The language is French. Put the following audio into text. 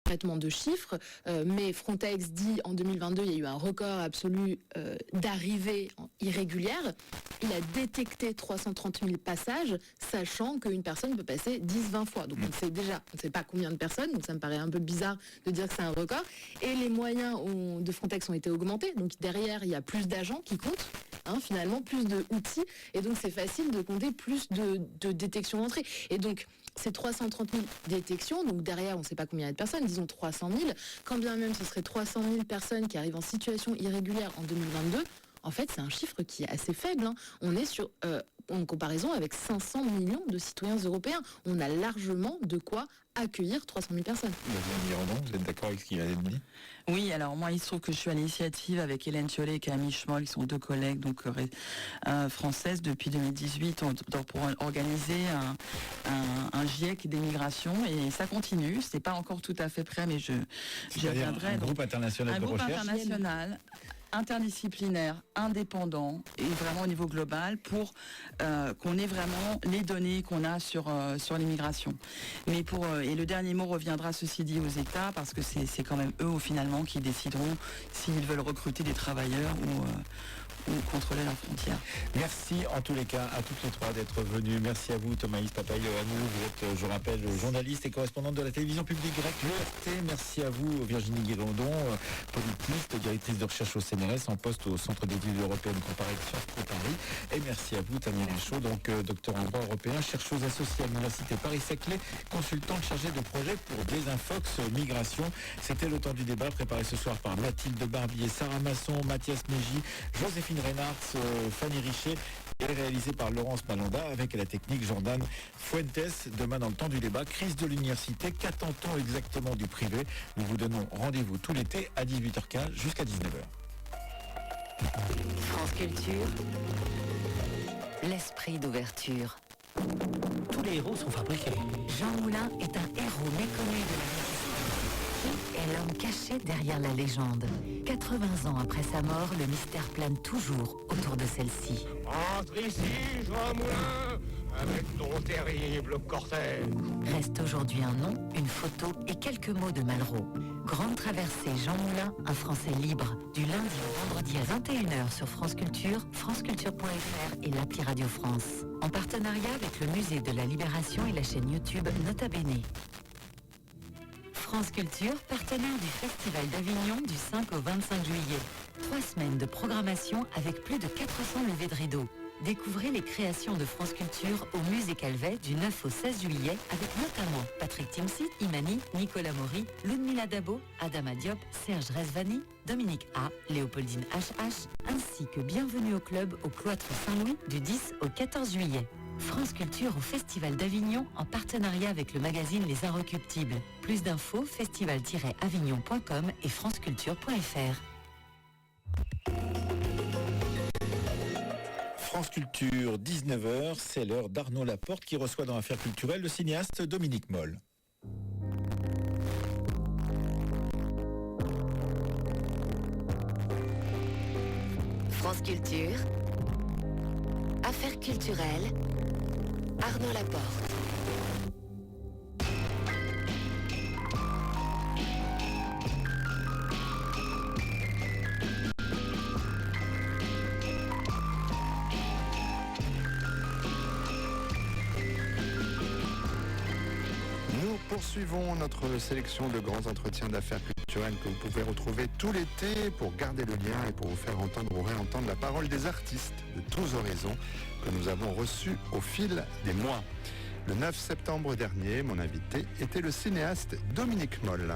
traitement de chiffres, mais Frontex dit en 2022, il y a eu un record absolu d'arrivées irrégulières. Il a détecté 330 000 passages, sachant qu'une personne peut passer 10-20 fois. Donc on ne sait pas combien de personnes, donc ça me paraît un peu bizarre de dire que c'est un record. Et les moyens de Frontex ont été augmentés, donc derrière il y a plus d'agents qui comptent. Finalement, plus d'outils, et donc c'est facile de compter plus de détection d'entrée. Et donc, ces 330 000 détections, donc derrière, on ne sait pas combien il y a de personnes, disons 300 000, quand bien même ce serait 300 000 personnes qui arrivent en situation irrégulière en 2022, en fait, c'est un chiffre qui est assez faible. On est sur, en comparaison avec 500 millions de citoyens européens. On a largement de quoi accueillir 300 000 personnes. Vous êtes d'accord avec ce qu'il a dit ? Oui, alors moi, il se trouve que je suis à l'initiative avec Hélène Thiollet et Camille Schmoll, qui sont deux collègues donc françaises depuis 2018 pour organiser un GIEC des migrations, et ça continue. C'est pas encore tout à fait prêt, mais je reviendrai. Un groupe international de recherche. International, interdisciplinaire, indépendant et vraiment au niveau global pour qu'on ait vraiment les données qu'on a sur l'immigration. Mais et le dernier mot reviendra ceci dit aux États, parce que c'est quand même eux finalement qui décideront s'ils veulent recruter des travailleurs ou contrôler leurs frontières. Merci en tous les cas à toutes les trois d'être venues. Merci à vous Thomaïs Papayoannou, vous êtes, je rappelle, journaliste et correspondante de la télévision publique grecque, l'ERT. Merci à vous Virginie Guélandon, politiste, directrice de recherche au CNRS, en poste au Centre d'études européennes comparées de Sciences Po Paris. Et merci à vous Tania Richaud, donc docteur en droit européen, chercheuse associée à l'Université Paris-Saclay, consultante chargée de projet pour Desinfox Migration. C'était le temps du débat préparé ce soir par Mathilde Barbier, Sarah Masson, Mathias Mégy, Joséphine Reynards, Fanny Richer, et réalisé par Laurence Malonda avec à la technique Jordan Fuentes. Demain dans le temps du débat, crise de l'université, qu'attend-on exactement du privé? Nous vous donnons rendez-vous tout l'été à 18h15 jusqu'à 19h. France Culture, l'esprit d'ouverture. Tous les héros sont fabriqués. Jean Moulin est un héros méconnu de la vie. Qui est l'homme caché derrière la légende? 80 ans après sa mort, le mystère plane toujours autour de celle-ci. Entre ici, Jean Moulin, avec ton terrible cortège. Reste aujourd'hui un nom, une photo et quelques mots de Malraux. Grande traversée Jean Moulin, un Français libre. Du lundi au vendredi à 21h sur France Culture, franceculture.fr et l'appli Radio France. En partenariat avec le Musée de la Libération et la chaîne YouTube Nota Bene. France Culture, partenaire du Festival d'Avignon du 5 au 25 juillet. 3 semaines de programmation avec plus de 400 levées de rideaux. Découvrez les créations de France Culture au Musée Calvet du 9 au 16 juillet avec notamment Patrick Timsit, Imani, Nicolas Maury, Ludmila Dabo, Adama Diop, Serge Rezvani, Dominique A, Léopoldine HH, ainsi que Bienvenue au Club au Cloître Saint-Louis du 10 au 14 juillet. France Culture au Festival d'Avignon en partenariat avec le magazine Les Inrecuptibles. Plus d'infos, festival-avignon.com et franceculture.fr. France Culture, 19h, c'est l'heure d'Arnaud Laporte qui reçoit dans Affaires culturelles le cinéaste Dominique Moll. France Culture, Affaires culturelles, Arnaud Laporte. Nous poursuivons notre sélection de grands entretiens d'affaires culturelles que vous pouvez retrouver tout l'été pour garder le lien et pour vous faire entendre ou réentendre la parole des artistes de tous horizons que nous avons reçus au fil des mois. Le 9 septembre dernier, mon invité était le cinéaste Dominique Moll.